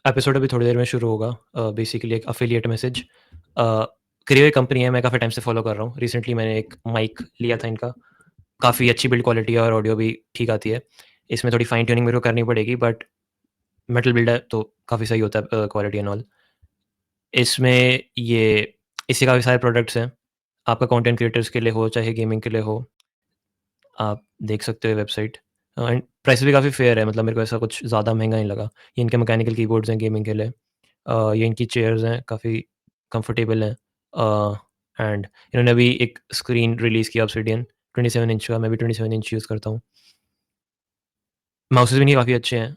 Episode अभी थोड़ी देर में शुरू होगा। बेसिकली एक अफिलिएट मैसेज। क्रियो कंपनी है, मैं काफ़ी टाइम से फॉलो कर रहा हूँ। रिसेंटली मैंने एक माइक लिया था इनका, काफ़ी अच्छी बिल्ड क्वालिटी है और ऑडियो भी ठीक आती है। इसमें थोड़ी फाइन ट्यूनिंग मेरे को करनी पड़ेगी, बट मेटल बिल्ड है तो काफ़ी सही होता है क्वालिटी एंड ऑल। इसमें ये इससे काफ़ी सारे प्रोडक्ट्स हैं, आपका कंटेंट क्रिएटर्स के लिए हो चाहे गेमिंग के लिए हो, आप देख सकते हो वेबसाइट। एंड प्राइस भी काफ़ी फेयर है, मतलब मेरे को ऐसा कुछ ज़्यादा महंगा नहीं लगा। ये इनके मैकेनिकल कीबोर्ड्स हैं गेमिंग के लिए। ये इनकी चेयर्स हैं, काफ़ी कंफर्टेबल हैं। एंड इन्होंने अभी एक स्क्रीन रिलीज़ किया ऑब्सिडियन 27 इंच का। मैं भी 27 इंच यूज़ करता हूँ। माउसेस भी नहीं काफ़ी अच्छे हैं।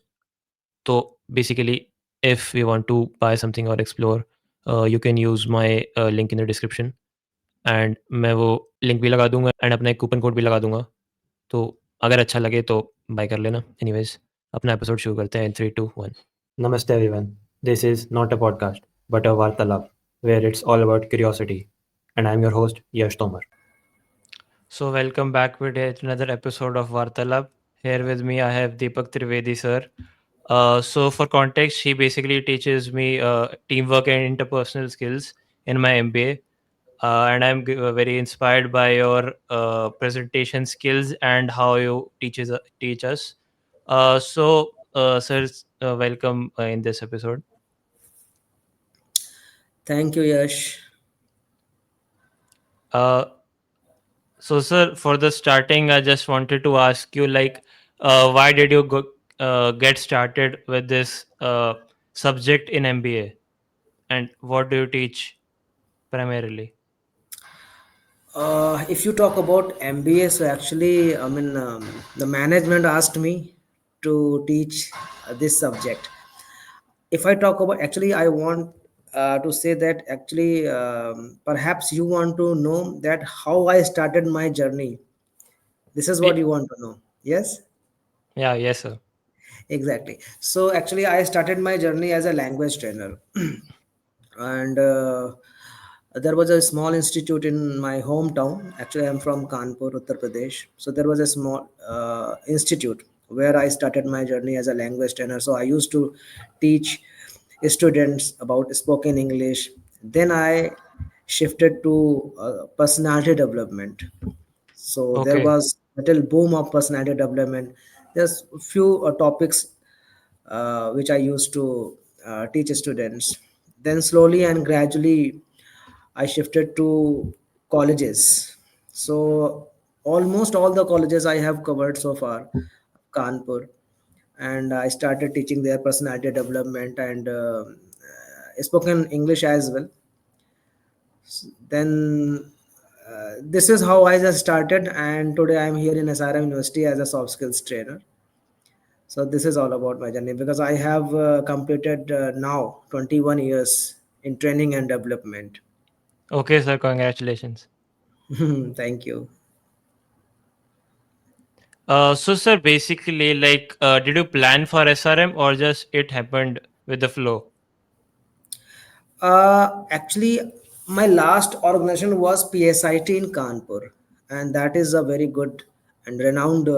तो basically if you want to buy something और explore, you can use my link in the description, and मैं वो लिंक भी लगा दूँगा एंड अपना एक कूपन कोड भी लगा दूँगा। तो अगर अच्छा लगे तो बाय कर लेना। एनीवेज़, अपना एपिसोड शुरू करते हैं इन 3, 2, 1। Namaste everyone. This is not a podcast, but a Vartalab, where it's all about curiosity. And I'm your host, Yash Tomar. So welcome back with yet another episode of Vartalab. Here with me I have Deepak Trivedi sir. So for context, he basically teaches me teamwork and interpersonal skills in my MBA. And I'm very inspired by your presentation skills and how you teach us. Sir, welcome in this episode. Thank you, Yash. Uh, so, sir, for the starting, I just wanted to ask you, like, why did you get started with this subject in MBA, and what do you teach primarily? If you talk about MBA, so actually, the management asked me to teach this subject. If I talk about, actually, I want to say that actually, perhaps you want to know that how I started my journey. This is what Ye- you want to know. Yes, Yeah, yes, sir. exactly. So actually, I started my journey as a language trainer. And there was a small institute in my hometown. Actually, I'm from Kanpur, Uttar Pradesh. So there was a small institute where I started my journey as a language trainer. So I used to teach students about spoken English. Then I shifted to personality development. So there Okay. was little boom of personality development. There's few topics which I used to teach students. Then slowly and gradually, I shifted to colleges. So almost all the colleges I have covered so far, Kanpur, and I started teaching their personality development and spoken English as well. Then this is how I just started, and today I'm here in SRM University as a soft skills trainer. So this is all about my journey because I have completed now 21 years in training and development. Okay, sir. Congratulations. Thank you. So, sir, basically, like, did you plan for SRM or just it happened with the flow? Actually, my last organization was PSIT in Kanpur, and that is a very good and renowned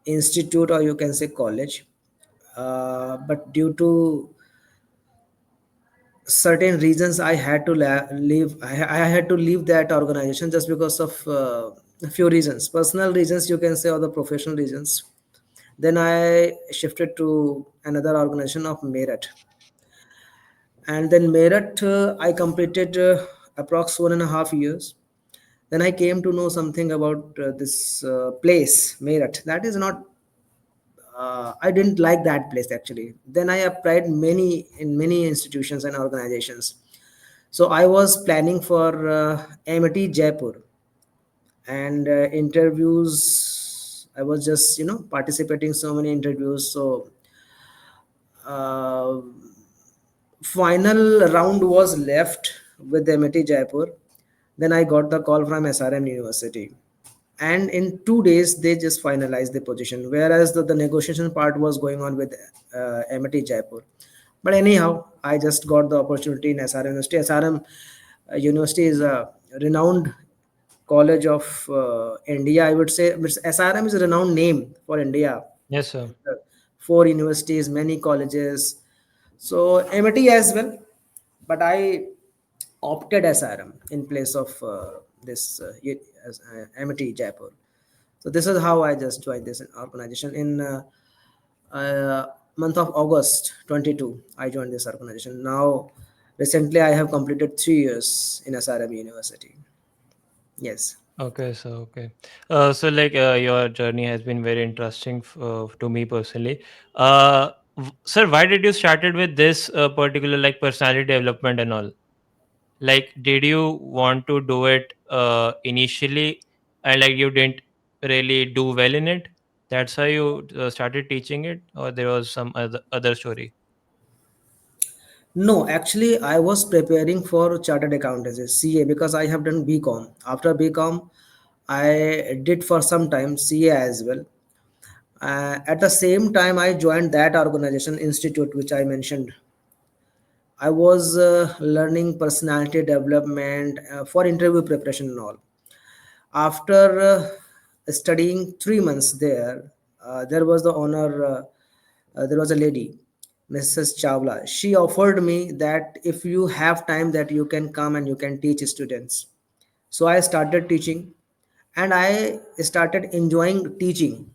institute, or you can say college. But due to certain reasons, I had to leave. I had to leave that organization just because of a few reasons, personal reasons, you can say, or the professional reasons. Then I shifted to another organization of Meerut, and then Meerut I completed approx 1.5 years. Then I came to know something about this place, Meerut. That is not. I didn't like that place actually. Then I applied many institutions and organizations. So I was planning for MIT Jaipur, and interviews. I was just participating so many interviews. So uh, final round was left with MIT Jaipur. Then I got the call from SRM University, and in 2 days they just finalized the position. Whereas the negotiation part was going on with MIT Jaipur. But anyhow, I just got the opportunity in SRM University. SRM University is a renowned college of India. I would say SRM is a renowned name for India. Yes, sir. Four universities, many colleges, So MIT as well, but I opted SRM in place of this MIT Jaipur. So this is how I just joined this organization in uh, month of August 22. I joined this organization. Now recently I have completed 3 years in SRM University. Yes. Okay, so okay. So like your journey has been very interesting to me personally. Sir, why did you started with this particular like personality development and all? Like, did you want to do it initially, and like you didn't really do well in it? That's why you started teaching it, or there was some other story? No, actually, I was preparing for chartered accountancy (CA) because I have done BCom. After BCom, I did for some time CA as well. At the same time, I joined that organization institute which I mentioned. I was learning personality development for interview preparation and all. After studying 3 months there, there was the owner, there was a lady, Mrs. Chawla. She offered me that if you have time, that you can come and you can teach students. So I started teaching, and I started enjoying teaching.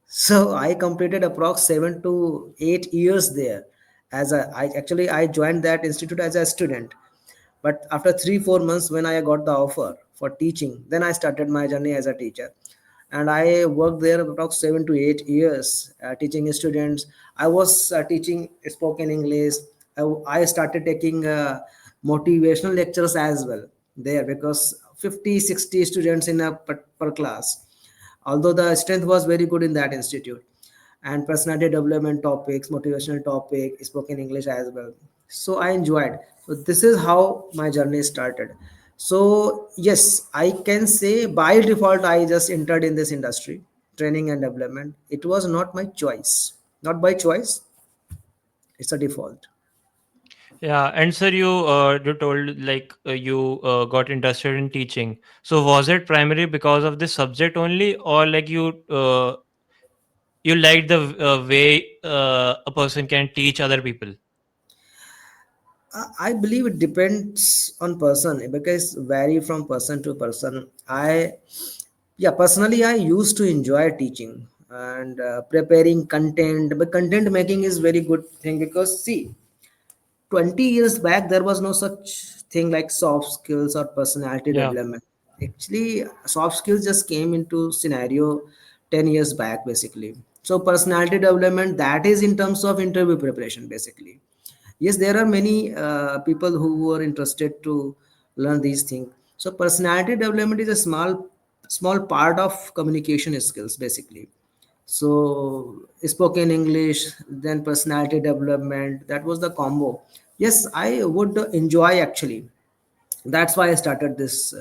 So I completed approx 7 to 8 years there. I joined that institute as a student, but after 3 4 months when I got the offer for teaching, then I started my journey as a teacher, and I worked there approx 7 to 8 years teaching students. I was teaching spoken English. I started taking motivational lectures as well there, because 50 60 students in a per class, although the strength was very good in that institute, and personality development topics, motivational topic, spoken English as well. So I enjoyed. So this is how my journey started. So yes, I can say by default I just entered in this industry, training and development. It was not my choice, not by choice. It's a default. Yeah, and sir, you told like you got interested in teaching. So was it primarily because of this subject only, or like you liked the way a person can teach other people? I believe it depends on person because vary from person to person. Yeah, personally, I used to enjoy teaching and preparing content. But content making is very good thing because see, 20 years back there was no such thing like soft skills or personality Yeah. development. Actually, soft skills just came into scenario 10 years back basically. So personality development, that is in terms of interview preparation basically. Yes, there are many people who are interested to learn these things. So personality development is a small part of communication skills basically. So spoken English, then personality development, that was the combo. Yes, I would enjoy actually. That's why I started this.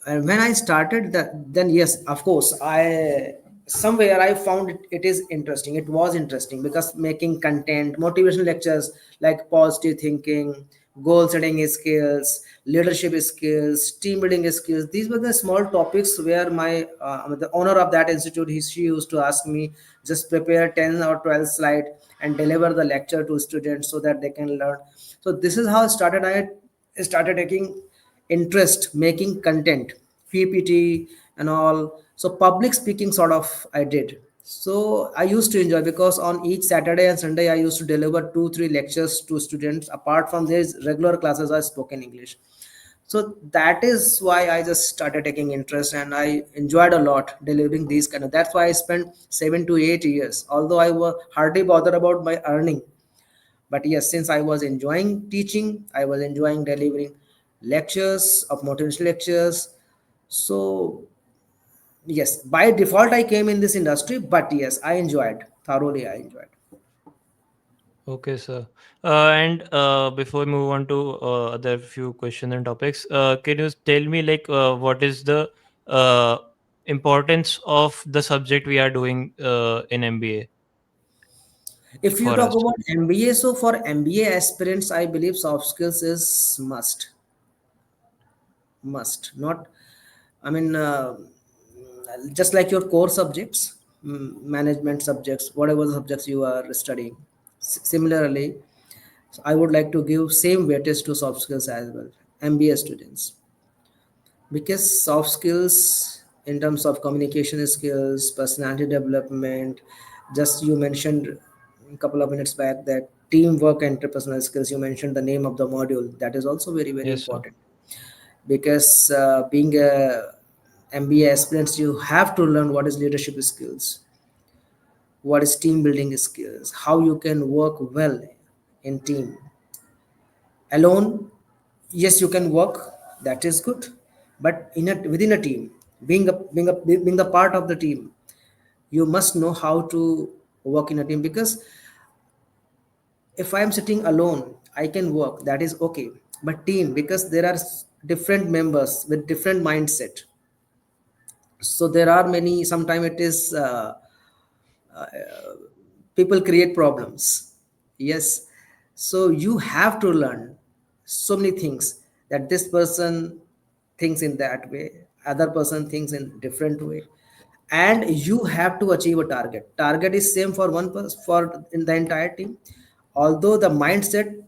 And when I started that, then yes, of course, I somewhere I found it is interesting. It was interesting because making content, motivational lectures like positive thinking, goal setting skills, leadership skills, team building skills, these were the small topics where my the owner of that institute, she used to ask me, just prepare 10 or 12 slide and deliver the lecture to students so that they can learn. So this is how I started taking interest making content, PPT and all. So public speaking sort of I did. So I used to enjoy because on each Saturday and Sunday I used to deliver 2 3 lectures to students. Apart from these regular classes, I spoken English. So that is why I just started taking interest, and I enjoyed a lot delivering these kind of. That's why I spent 7 to 8 years. Although I was hardly bothered about my earning, but yes, since I was enjoying teaching, I was enjoying delivering lectures of motivational lectures. So yes, by default I came in this industry, but yes, I enjoyed thoroughly. I enjoyed. Okay, sir. And before we move on to other few questions and topics, can you tell me like what is the uh, importance of the subject we are doing in MBA If you for talk us? about MBA, so for MBA aspirants, I believe soft skills is must not. I mean, just like your core subjects, management subjects, whatever the subjects you are studying. Similarly, I would like to give same weightage to soft skills as well, MBA students, because soft skills in terms of communication skills, personality development, just you mentioned a couple of minutes back that teamwork and interpersonal skills, you mentioned the name of the module, that is also very very Yes, sir. important, because being a MBA aspirants, you have to learn what is leadership skills, what is team building skills, how you can work well in team. Alone, yes, you can work, that is good, but in a within a team, being a part of the team, you must know how to work in a team, because if I am sitting alone, I can work, that is okay, but team, because there are different members with different mindset, so there are many, sometimes it is people create problems. Yes, so you have to learn so many things, that this person thinks in that way, other person thinks in different way, and you have to achieve a target is same for one person, for in the entire team, although the mindset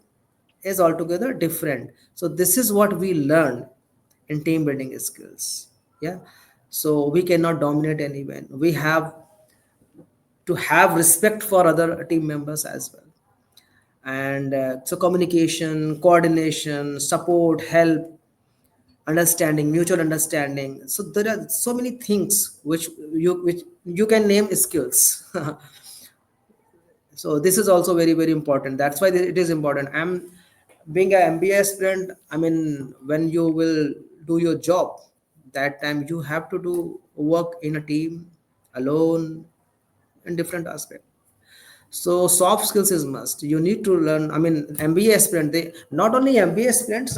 is altogether different. So this is what we learn in team building skills. Yeah, so we cannot dominate anyone, we have to have respect for other team members as well, and so communication, coordination, support, help, understanding, mutual understanding, so there are so many things which you can name skills. So this is also very very important, that's why it is important. I'm being a MBA aspirant, I mean, when you will do your job, that time you have to do work in a team, alone, in different aspect. So soft skills is must. You need to learn. I mean, MBA aspirant. They not only MBA aspirants.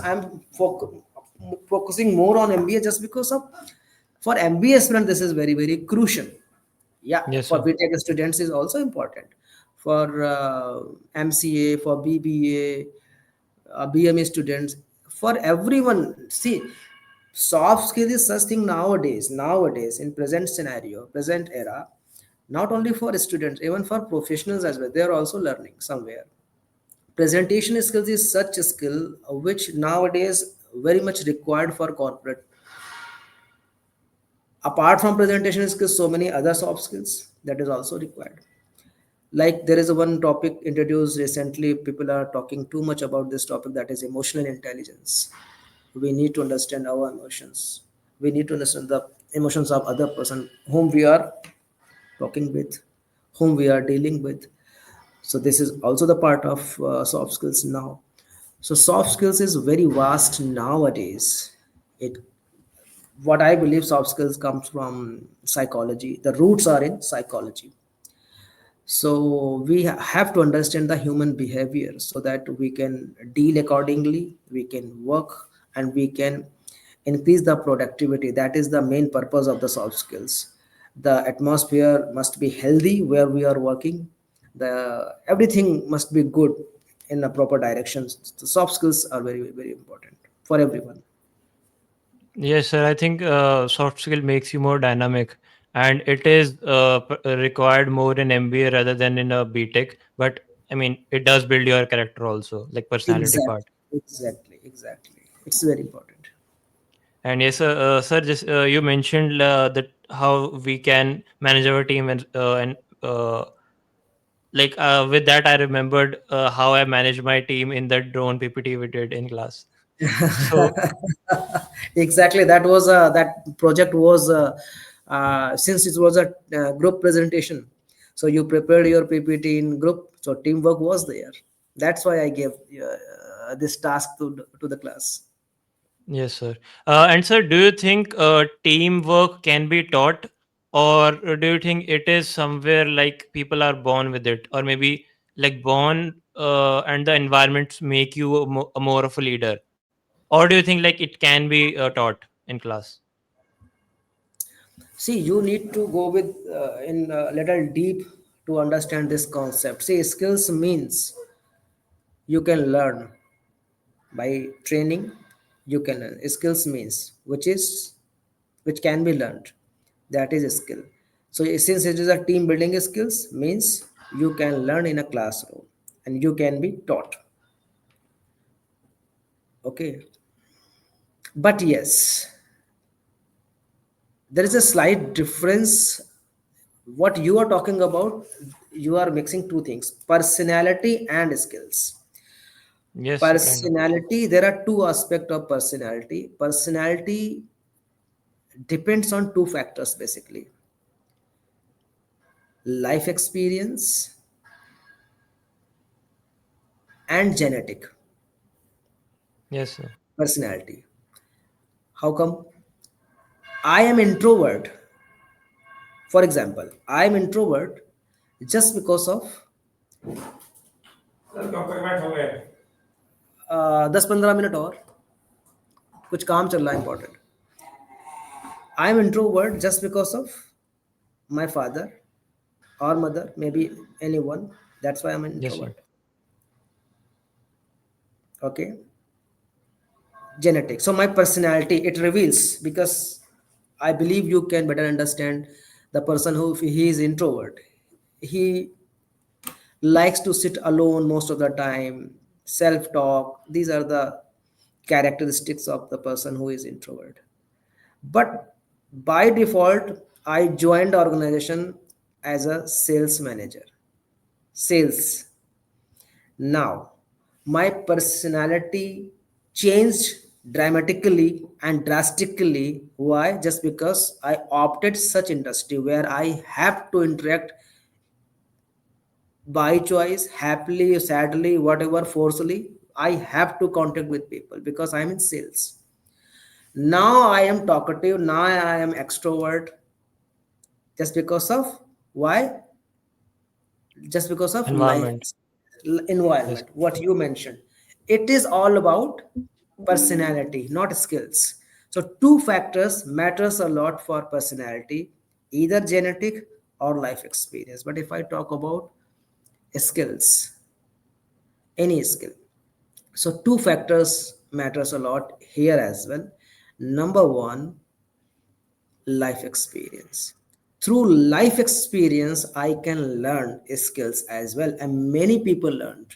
Focusing more on MBA just because of for MBA aspirant this is very very crucial. Yeah, Yes, for sir. BTech students is also important. For MCA, for BBA, BMA students, for everyone. See, soft skill is such thing nowadays. Nowadays, in present scenario, present era, not only for students, even for professionals as well, they are also learning somewhere. Presentation skills is such a skill which nowadays very much required for corporate. Apart from presentation skills, so many other soft skills that is also required. Like there is a one topic introduced recently, people are talking too much about this topic, that is emotional intelligence. We need to understand our emotions, we need to understand the emotions of other person whom we are talking with, whom we are dealing with. So this is also the part of soft skills now. So soft skills is very vast nowadays. It, what I believe, soft skills comes from psychology, the roots are in psychology. So we have to understand the human behavior so that we can deal accordingly, we can work, and we can increase the productivity. That is the main purpose of the soft skills. The atmosphere must be healthy where we are working, the everything must be good in a proper direction. The soft skills are very very important for everyone. Yes, sir. I think soft skill makes you more dynamic, and it is required more in MBA rather than in a BTech. But I mean, it does build your character also, like personality part. Exactly, it's very important. And yes, sir, just you mentioned that how we can manage our team and uh, like with that, I remembered how I managed my team in that drone PPT we did in class. So Exactly, that was that project was since it was a group presentation, so you prepared your PPT in group, so teamwork was there. That's why I gave this task to the class. yes, sir. And sir, do you think teamwork can be taught, or do you think it is somewhere like people are born with it, or maybe like born and the environments make you a more of a leader, or do you think like it can be taught in class? See, you need to go with in a little deep to understand this concept. See, skills means you can learn by training, you can learn. Skills means which can be learned, that is a skill. So since it is a team building skills means you can learn in a classroom, and you can be taught. Okay, but yes, there is a slight difference. What you are talking about, you are mixing two things: personality and skills. Yes, sir, kind of. Personality, there are two aspects of personality. Personality depends on two factors basically: life experience and genetic. Yes, sir. Personality, how come? I am introvert, for example. I am introvert just because of 10-15 minute और कुछ काम चल रहा है important. I am introvert just because of my father or mother, maybe anyone. That's why I'm an Yes, sir. introvert. Okay, genetic. So my personality, it reveals, because I believe you can better understand the person who, if he is introvert, he likes to sit alone most of the time, self talk. These are the characteristics of the person who is introvert. But by default, I joined the organization as a sales manager. Sales. Now, my personality changed dramatically and drastically. Why? Just because I opted such industry where I have to interact by choice, happily, sadly, whatever, forcefully. I have to contact with people because I'm in sales. Now I am talkative. Now I am extrovert. Just because of why? Just because of life Environment. Yes. environment, what you mentioned. It is all about personality, not skills. So two factors matters a lot for personality: either genetic or life experience. But if I talk about skills, any skill, so two factors matters a lot here as well. Number one, life experience. Through life experience I can learn skills as well, and many people learned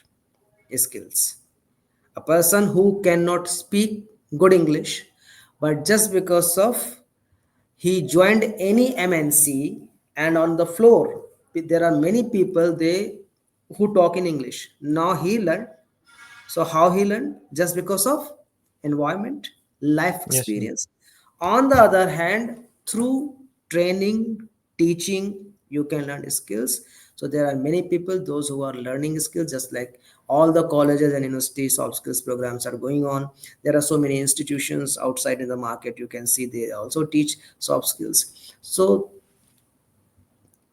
skills. A person who cannot speak good English, but just because of he joined any MNC, and on the floor there are many people they who talk in English. Now he learned. So how he learned? Just because of environment, life Yes, sir. experience. On the other hand, through training, teaching, you can learn skills. So there are many people, those who are learning skills, just like all the colleges and universities, soft skills programs are going on. There are so many institutions outside in the market. You can see they also teach soft skills. So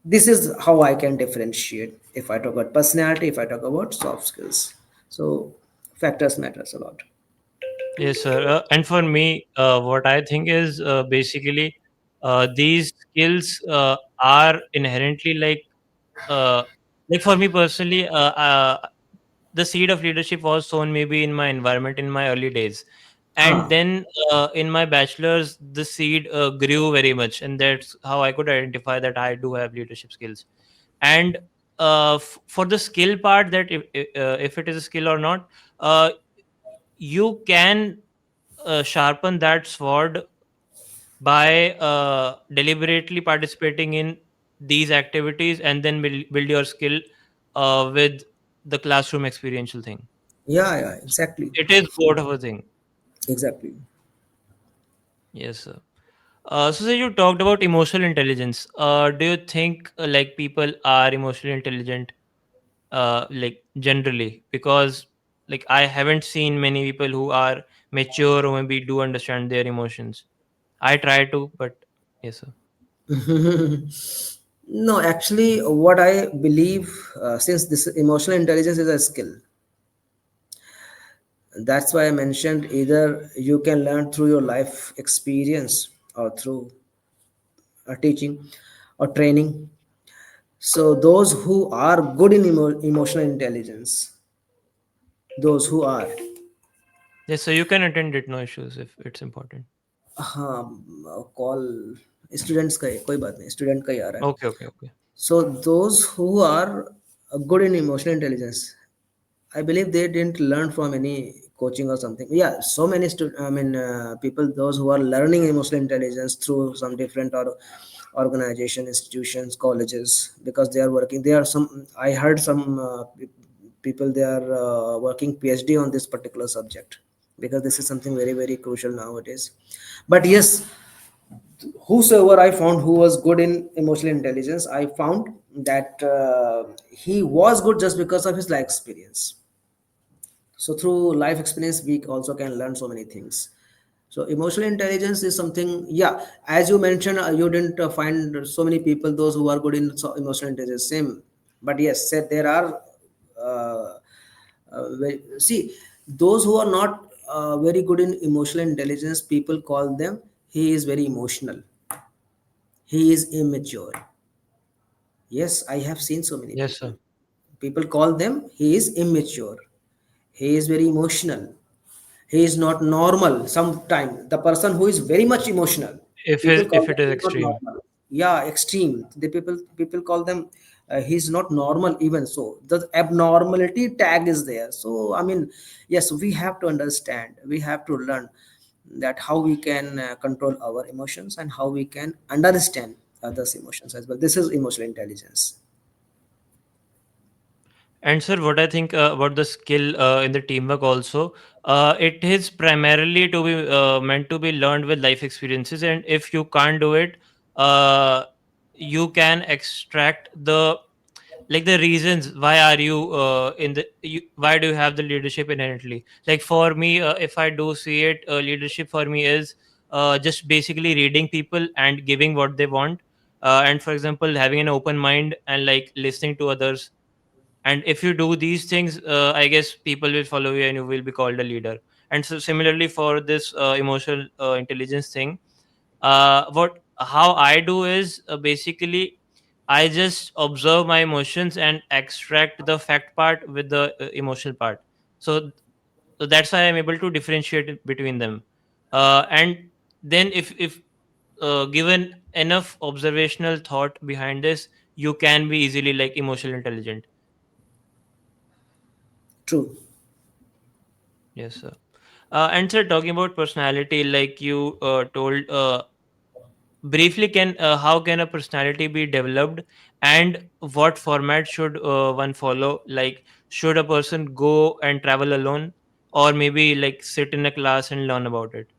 this is how I can differentiate if I talk about personality, if I talk about soft skills. So factors matters a lot. Yes, sir. And for me, what I think is basically these skills are inherently uh, like for me personally, the seed of leadership was sown maybe in my environment in my early days, and Huh. then in my bachelor's, the seed grew very much, and that's how I could identify that I do have leadership skills. And for the skill part, that if it is a skill or not, uh, you can sharpen that sword by deliberately participating in these activities and then build your skill with the classroom experiential thing. Yeah, yeah, exactly. It is both of a thing. Exactly. Yes, sir. So you talked about emotional intelligence. Do you think like people are emotionally intelligent, like generally? Because like I haven't seen many people who are mature or maybe do understand their emotions. I try to, but yes, sir. No, actually, what I believe, since this emotional intelligence is a skill, that's why I mentioned either you can learn through your life experience or through teaching or training. So those who are good in emotional intelligence, those who are, Yes, so you can attend it, no issues if it's important. हाँ, call students का है, कोई बात नहीं, student का ही आ रहा है. Okay, okay, okay. So those who are good in emotional intelligence, I believe they didn't learn from any coaching or something. Yeah, so many people, those who are learning emotional intelligence through some different or organization, institutions, colleges, because they are working. There are some. I heard some people, they are working PhD on this particular subject, because this is something very very crucial nowadays. But yes, whosoever I found who was good in emotional intelligence, I found that he was good just because of his life experience. So through life experience we also can learn so many things. So emotional intelligence is something, yeah, as you mentioned, you didn't find so many people those who are good in emotional intelligence, same. But yes, said there are see, those who are not very good in emotional intelligence, people call them, he is very emotional, he is immature. Yes, I have seen so many Yes, people. sir. People call them, he is immature, he is very emotional, he is not normal. Sometime the person who is very much emotional, people call If them it is he is not extreme. normal. Yeah, extreme. The people call them he's not normal. Even so, the abnormality tag is there. So I mean, yes, we have to understand, we have to learn that how we can control our emotions and how we can understand others emotions as well. This is emotional intelligence. And sir, what I think about the skill in the teamwork also, it is primarily to be meant to be learned with life experiences, and if you can't do it, uh, you can extract the, like, the reasons why are you why do you have the leadership inherently. Like for me, if I do see it, leadership for me is just basically reading people and giving what they want, and for example having an open mind and like listening to others. And if you do these things, I guess people will follow you and you will be called a leader. And so similarly for this emotional intelligence thing, what how I do is basically I just observe my emotions and extract the fact part with the emotional part. So, so that's why I'm able to differentiate it between them. And then if given enough observational thought behind this, you can be easily like emotional intelligent. True. Yes, sir. And sir, talking about personality, like you told briefly, can how can a personality be developed, and what format should one follow? Like, should a person go and travel alone, or maybe like sit in a class and learn about it?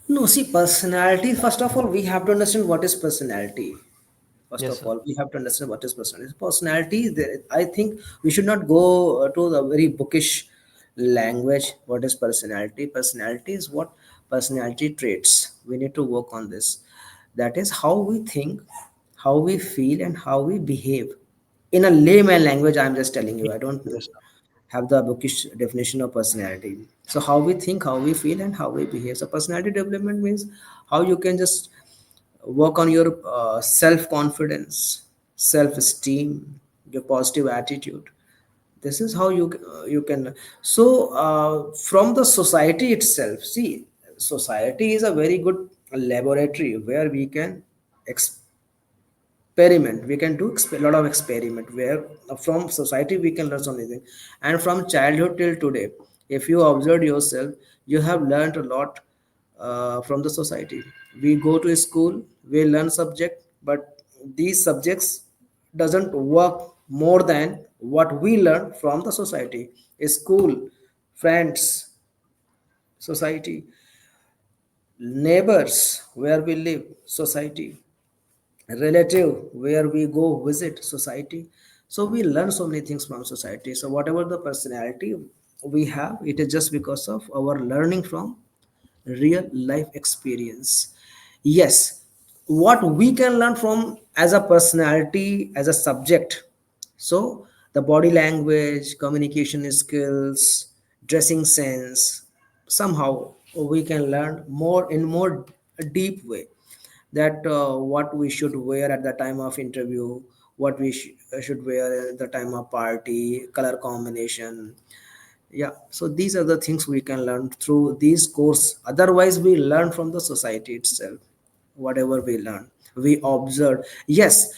No, see, personality, first of all, we have to understand what is personality. First Yes, of sir. all, we have to understand what is personality. Personality, I think we should not go to the very bookish language. What is personality? Personality is what? Personality traits. We need to work on this. That is how we think, how we feel, and how we behave. In a layman language, I'm just telling you. I don't Yes, sir. have the bookish definition of personality. So how we think, how we feel, and how we behave. So personality development means how you can just work on your self confidence, self esteem, your positive attitude. This is how you can. So from the society itself, see, society is a very good laboratory where we can experiment. We can do a lot of experiment where from society we can learn something. And from childhood till today, if you observe yourself, you have learned a lot from the society. We go to school, we learn subject, but these subjects doesn't work more than what we learn from the society. School, friends, society, neighbors, where we live, society, relative, where we go visit, society. So we learn so many things from society. So whatever the personality we have, it is just because of our learning from real life experience. Yes, what we can learn from as a personality, as a subject. So the body language, communication skills, dressing sense, somehow we can learn more in more deep way, that what we should wear at the time of interview, what we should wear at the time of party, color combination. Yeah, so these are the things we can learn through these course. Otherwise we learn from the society itself. Whatever we learn, we observe. Yes,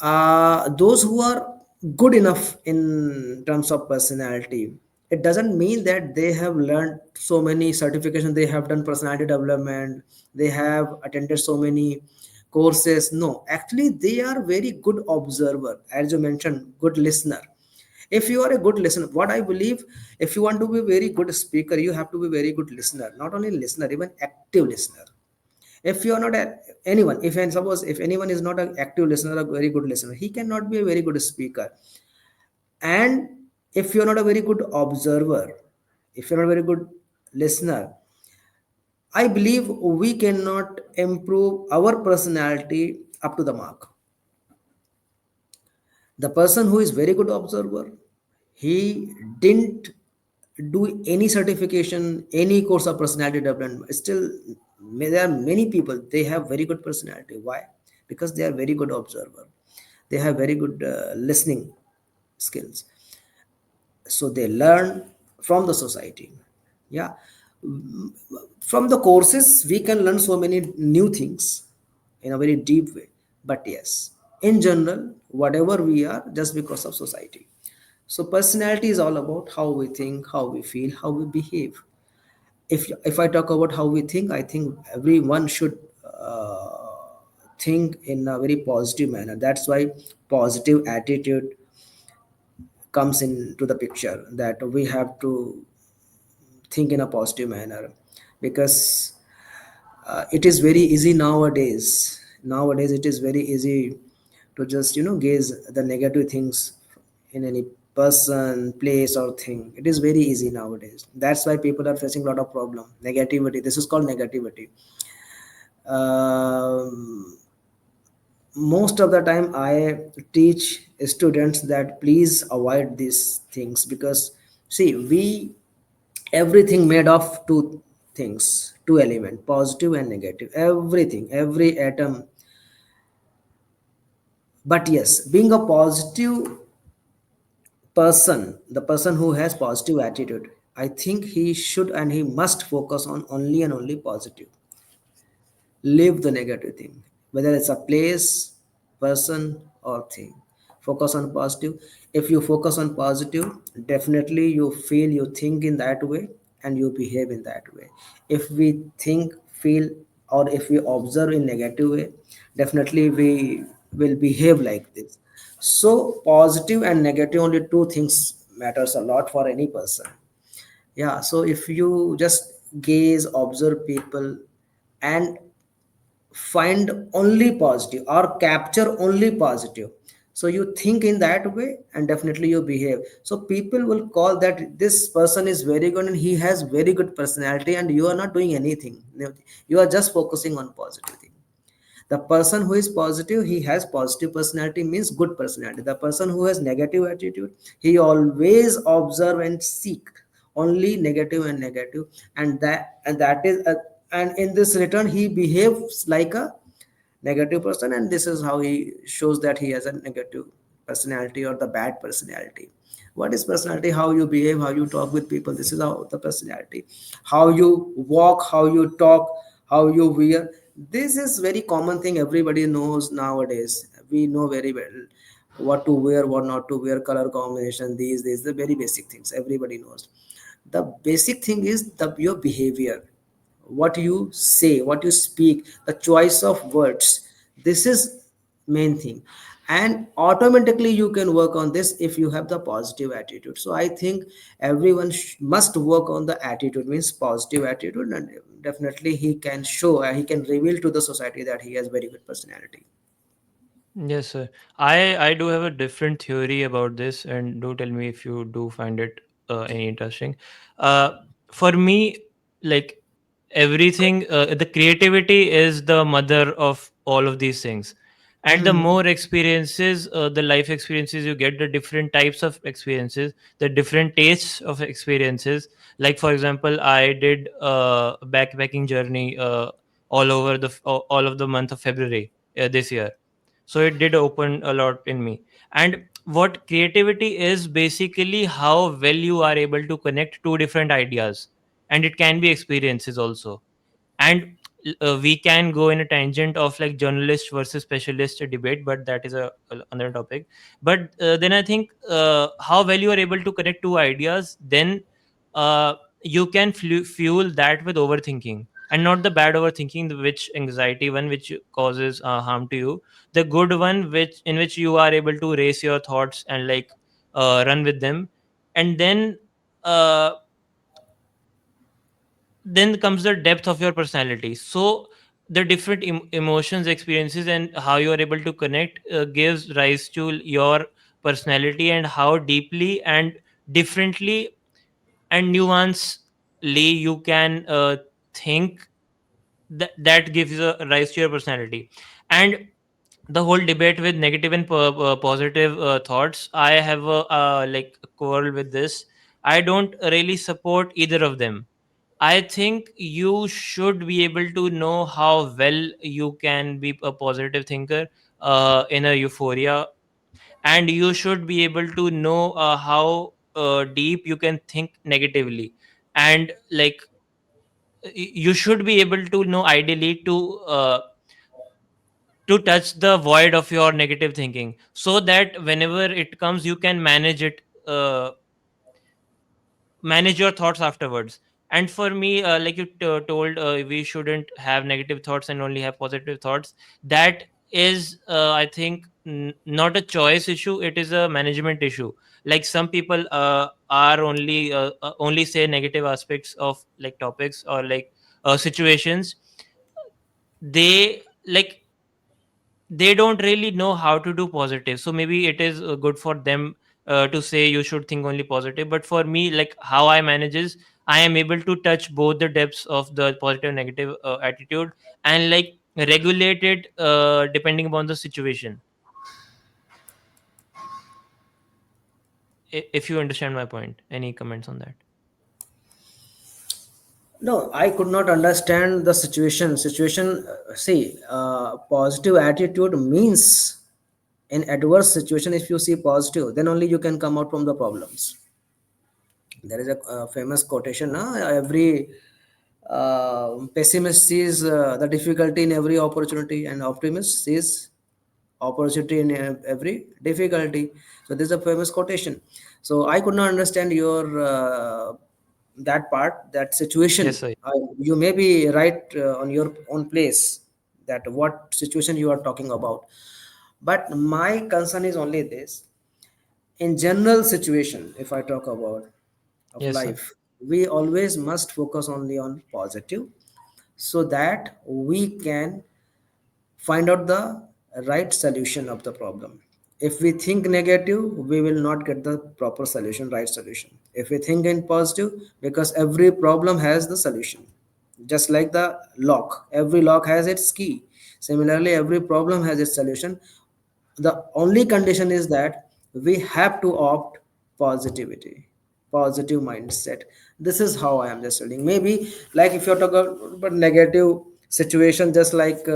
those who are good enough in terms of personality. It doesn't mean that they have learned so many certifications, they have done personality development, they have attended so many courses. No, actually they are very good observer, as you mentioned, good listener. If you are a good listener, what I believe, if you want to be very good speaker, you have to be very good listener, not only listener, even active listener. If you are not anyone, if and suppose if anyone is not an active listener, a very good listener, he cannot be a very good speaker. And if you're not a very good observer, if you're not a very good listener, I believe we cannot improve our personality up to the mark. The person who is very good observer, he didn't do any certification, any course of personality development, still there are many people, they have very good personality. Why? Because they are very good observer, they have very good listening skills, so they learn from the society. Yeah. From the courses we can learn so many new things in a very deep way, but yes, in general, whatever we are, just because of society. So personality is all about how we think, how we feel, how we behave. If I talk about how we think, I think everyone should think in a very positive manner. That's why positive attitude comes into the picture, that we have to think in a positive manner. Because it is very easy nowadays it is very easy to just gaze the negative things in any person, place, or thing. It is very easy nowadays. That's why people are facing a lot of problem, negativity. This is called negativity. um, Most of the time I teach students that please avoid these things, because see, we everything made of two things, two element, positive and negative, everything, every atom. But yes, being a positive person, the person who has positive attitude, I think he should and he must focus on only and only positive. Leave the negative thing, whether it's a place, person, or thing. Focus on positive. If you focus on positive, definitely you feel, you think in that way, and you behave in that way. If we think, feel, or if we observe in negative way, definitely we will behave like this. So positive and negative, only two things matters a lot for any person. Yeah, so if you just gaze, observe people, and find only positive or capture only positive, so you think in that way and definitely you behave, so people will call that this person is very good and he has very good personality, and you are not doing anything. You are just focusing on positive thing. The person who is positive, he has positive personality, means good personality. The person who has negative attitude, he always observe and seek only negative and negative, and that is and in this return he behaves like a negative person, and this is how he shows that he has a negative personality or the bad personality. What is personality? How you behave, how you talk with people, this is how the personality. How you walk, how you talk, how you wear, this is very common thing, everybody knows nowadays. We know very well what to wear, what not to wear, color combination, these the very basic things everybody knows. The basic thing is the your behavior, what you say, what you speak, the choice of words, this is main thing. And automatically you can work on this if you have the positive attitude. So I think everyone must work on the attitude, means positive attitude, and definitely he can show and he can reveal to the society that he has very good personality. Yes, sir. I do have a different theory about this, and do tell me if you do find it any interesting. Uh, for me, like everything, the creativity is the mother of all of these things. And the Hmm. more experiences, the life experiences you get, the different types of experiences, the different tastes of experiences. Like for example, I did a backpacking journey all of the month of February this year, so it did open a lot in me. And what creativity is basically how well you are able to connect two different ideas, and it can be experiences also. And we can go in a tangent of like journalist versus specialist debate, but that is another topic. But then I think how well you are able to connect two ideas, then you can fuel that with overthinking, and not the bad overthinking, the which anxiety one which causes harm to you, the good one which in which you are able to race your thoughts and like run with them. And uh, then comes the depth of your personality. So the different emotions, experiences, and how you are able to connect gives rise to your personality, and how deeply and differently and nuancely you can think. That gives a rise to your personality. And the whole debate with negative and positive thoughts, I have a like a quarrel with this. I don't really support either of them. I think you should be able to know how well you can be a positive thinker in a euphoria, and you should be able to know how deep you can think negatively. And like you should be able to know ideally to touch the void of your negative thinking, so that whenever it comes you can manage it, manage your thoughts afterwards. And for me, like you told, we shouldn't have negative thoughts and only have positive thoughts. That is, I think, not a choice issue, it is a management issue. Like some people are only say negative aspects of like topics or like situations. They like they don't really know how to do positive, so maybe it is good for them to say you should think only positive. But for me, like how I manage is, I am able to touch both the depths of the positive and negative attitude, and like regulate it depending upon the situation. If you understand my point, any comments on that? No, I could not understand the situation. See, positive attitude means in adverse situation, if you see positive, then only you can come out from the problems. There is a famous quotation, every pessimist sees the difficulty in every opportunity, and optimist sees opportunity in every difficulty. So this is a famous quotation. So I could not understand your that part, that Yes, situation. sir. You may be right on your own place, that what situation you are talking about. But my concern is only this: in general situation, if I talk about of Yes, sir. life, we always must focus only on positive, so that we can find out the right solution of the problem. If we think negative, we will not get the proper solution, right solution. If we think in positive, because every problem has the solution, just like the lock, every lock has its key. Similarly, every problem has its solution. The only condition is that we have to opt positivity, positive mindset. This is how I am just telling. Maybe like if you're talking about negative situation, just like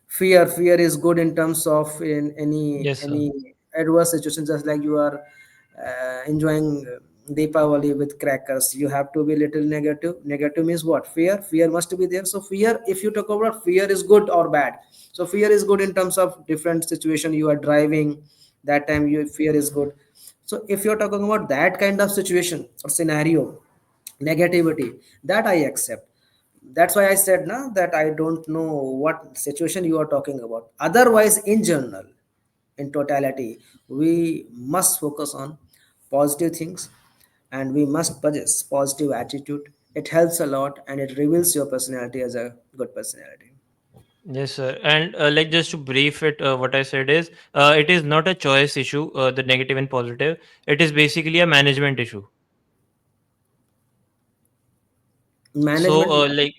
fear is good in terms of in Yes, sir. any adverse situation. Just like you are enjoying Deepavali with crackers, you have to be little negative. Negative means what? Fear must be there. So fear, if you talk about fear, is good or bad. So fear is good in terms of different situation. You are driving, that time you fear is good. So if you're talking about that kind of situation or scenario, negativity, that I accept. That's why I said now that I don't know what situation you are talking about. Otherwise, in general, in totality, we must focus on positive things, and we must possess positive attitude. It helps a lot, and it reveals your personality as a good personality. Yes, sir. And like just to brief it, what I said is, it is not a choice issue, the negative and positive. It is basically a management issue. So, Management.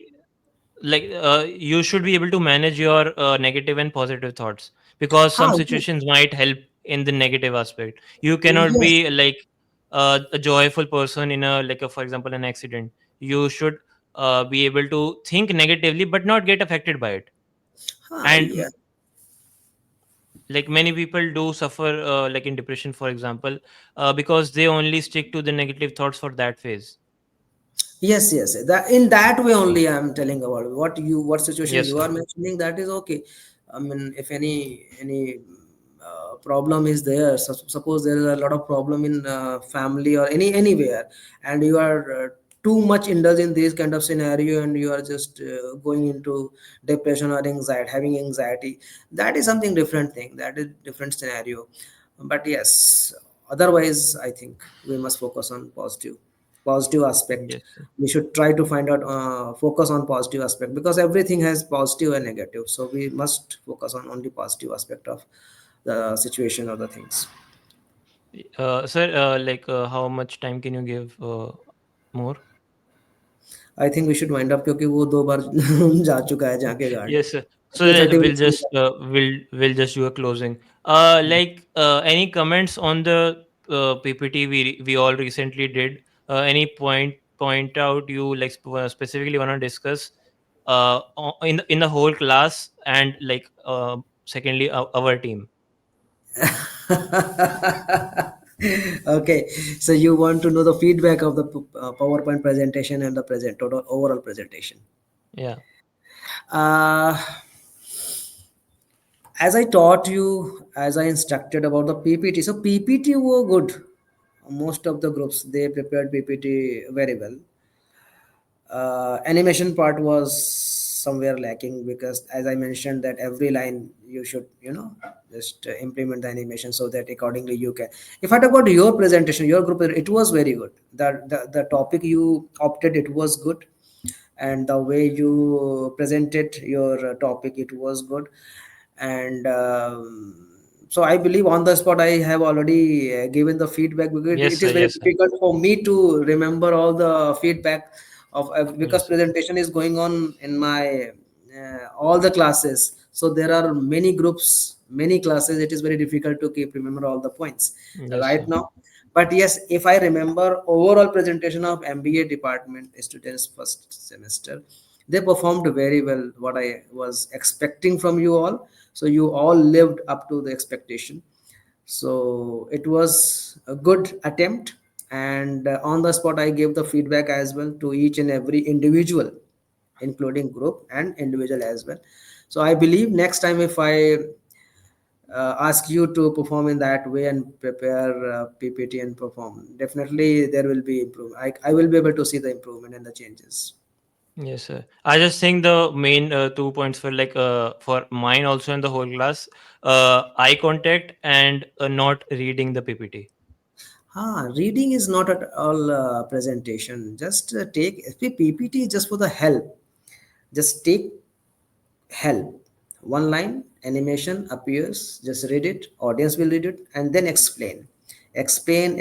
you should be able to manage your negative and positive thoughts, because some Yes. situations might help in the negative aspect. You cannot Yes. be like a joyful person in a like a, for example, an accident. You should be able to think negatively but not get affected by it. And Yeah. like many people do suffer like in depression, for example, because they only stick to the negative thoughts for that phase. Yes, yes. That in that way only I am telling about what situation Yes, you sir. are mentioning. That is okay. I mean, if any problem is there, suppose there is a lot of problem in family or anywhere, and you are too much indulged in this kind of scenario, and you are just going into depression or anxiety, having anxiety. That is something different thing. That is different scenario. But yes, otherwise, I think we must focus on positive aspect. Yes, sir. We should try to find out focus on positive aspect, because everything has positive and negative, so we must focus on only positive aspect of the situation or the things. Sir, like, how much time can you give more? I think we should wind up, क्योंकि वो दो बार जा चुका है जाके guard. Yes, sir. So अपने 30 we'll minutes just we'll just do a closing. Like, any comments on the PPT we all recently did? Any point out you like specifically want to discuss in the whole class, and like, secondly, our team. Okay, so you want to know the feedback of the PowerPoint presentation and the total overall presentation. Yeah. uh, as I taught you, as I instructed about the PPT, so PPT were good. Most of the groups, they prepared PPT very well. Animation part was somewhere lacking, because as I mentioned that every line you should just implement the animation, so that accordingly you can. If I talk about your presentation, your group, it was very good. The topic you opted, it was good, and the way you presented your topic, it was good. And so I believe on the spot I have already given the feedback, because Yes, it sir. is very Yes, sir. difficult for me to remember all the feedback of because Yes, sir. presentation is going on in my all the classes, so there are many groups, many classes. It is very difficult to keep remember all the points Yes, right sir. now. But yes, if I remember overall presentation of MBA department students first semester, they performed very well, what I was expecting from you all. So you all lived up to the expectation. So it was a good attempt. And on the spot I gave the feedback as well to each and every individual, including group and individual as well. So I believe next time if I ask you to perform in that way and prepare PPT and perform, definitely there will be improvement. I will be able to see the improvement and the changes. Yes, sir. I just think the main 2 points were like, for mine also in the whole class, eye contact and not reading the PPT. Reading is not at all presentation. Just take PPT just for the help. Just take help. One line animation appears, just read it, audience will read it, and then explain. Explain.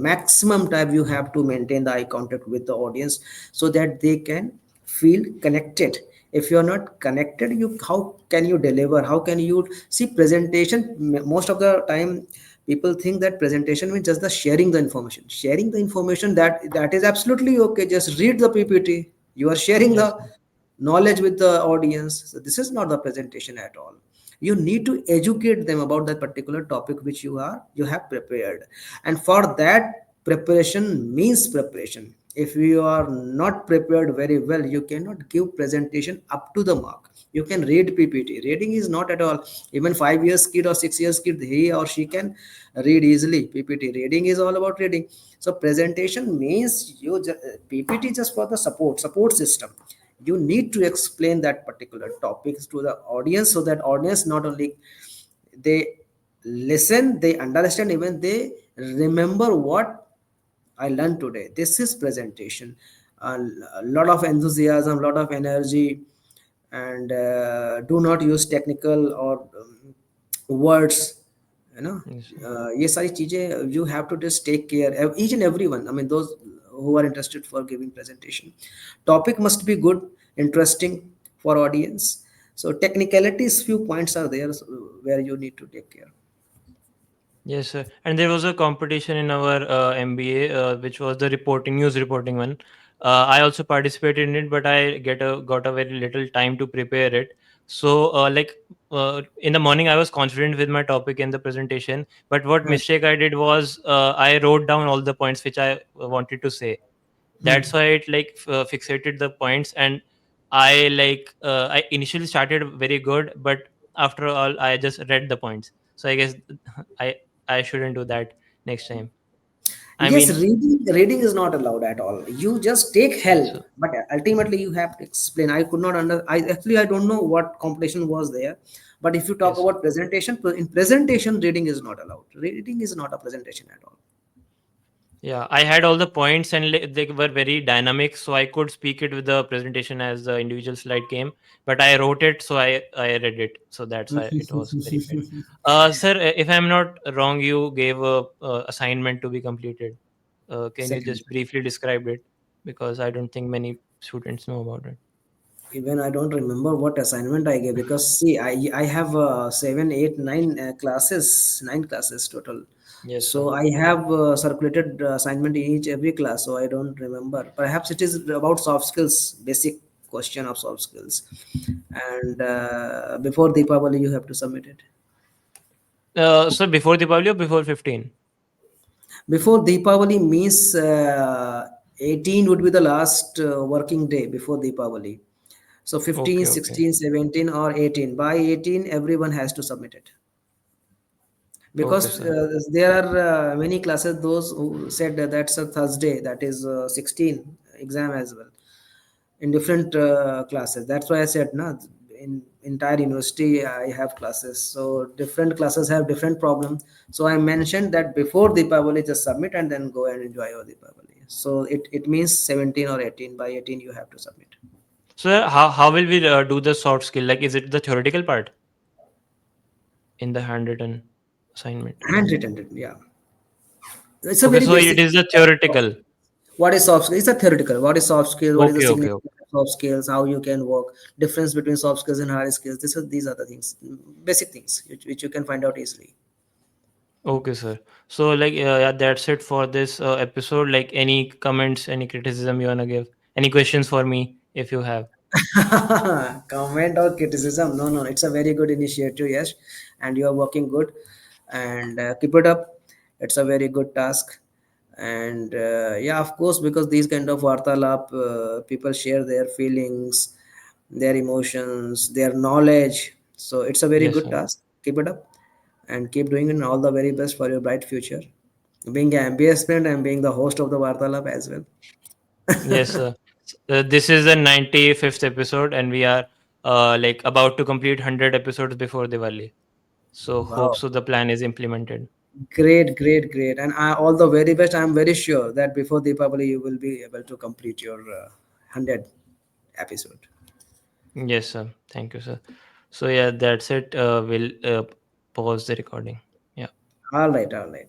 Maximum time you have to maintain the eye contact with the audience, so that they can feel connected. If you are not connected, you how can you deliver? How can you see presentation? Most of the time people think that presentation means just the sharing the information. That is absolutely okay. Just read the PPT. You are sharing Yes, the sir. knowledge with the audience. So this is not the presentation at all. You need to educate them about that particular topic which you have prepared. And for that, preparation means preparation. If you are not prepared very well, you cannot give presentation up to the mark. You can read PPT. Reading is not at all. Even 5 years kid or 6 years kid, he or she can read easily PPT. Reading is all about reading. So presentation means PPT just for the support system. You need to explain that particular topics to the audience, so that audience not only they listen, they understand, even they remember what I learned today. This is presentation. A lot of enthusiasm, lot of energy, and do not use technical or words, you know. Yes, sir. ये सारी चीजें you have to just take care, each and everyone. I mean, those who are interested for giving presentation, topic must be good, interesting for audience. So technicalities, few points are there, so, where you need to take care. Yes, sir. And there was a competition in our MBA, which was the news reporting one. I also participated in it, but I got a very little time to prepare it. So, like, in the morning, I was confident with my topic and the presentation. But what Hmm. mistake I did was, I wrote down all the points which I wanted to say. That's why it like fixated the points. And I like I initially started very good, but after all I just read the points. So I guess i I shouldn't do that next time. I Yes, mean, reading is not allowed at all. You just take help, so but ultimately you have to explain. I could not under. I actually I don't know what competition was there, but if you talk yes. about presentation, in presentation, reading is not allowed. Reading is not a presentation at all. Yeah, I had all the points and they were very dynamic, so I could speak it with the presentation as the individual slide came. But I wrote it, so I read it, so that's why it was verified. Sir, if I'm not wrong, you gave a assignment to be completed. Can you Second. just briefly describe it, because I don't think many students know about it. Even I don't remember what assignment I gave, because see, I have seven, eight, nine classes total. Yes, So sir. I have circulated assignment in each every class. So I don't remember. Perhaps it is about soft skills, basic question of soft skills, and before Deepavali you have to submit it. So before Diwali or before 15? Before Deepavali means 18 would be the last working day before Deepavali. So 15, Okay, okay, 16, 17, or 18. By 18, everyone has to submit it. okay, Because sir. there are many classes, those who said that that's a Thursday, that is 16 exam as well, in different classes. That's why I said, no, in entire university, I have classes. So different classes have different problem. So I mentioned that before Deepavali, just submit and then go and enjoy your Deepavali. So it means 17 or 18. By 18, you have to submit. So how will we do the soft skill? Like, is it the theoretical part in the handwritten assignment? Handwritten, yeah. It's a Okay, very so it basic. is the theoretical. What is soft skill? It's a theoretical. What is soft skill? What is the Okay, okay, significance okay. of soft skills? How you can work? Difference between soft skills and hard skills. These are the things, basic things which you can find out easily. Okay, sir. So, like, yeah, that's it for this episode. Like, any comments, any criticism you wanna give? Any questions for me if you have? Comment or criticism? No, no. It's a very good initiative, yes, and you are working good, and keep it up. It's a very good task, and yeah, of course, because these kind of vartalap, people share their feelings, their emotions, their knowledge. So it's a very Yes, good sir. task. Keep it up, and keep doing it. And all the very best for your bright future. Being an MBA student and being the host of the vartalap as well. Yes, sir. This is the 95th episode, and we are like about to complete 100 episodes before Diwali. So, hope Wow. so the plan is implemented. Great, great, great. And all the very best. I'm very sure that before Deepavali, you will be able to complete your 100 episode. Yes, sir. Thank you, sir. So, yeah, that's it. We'll pause the recording. Yeah. All right, all right.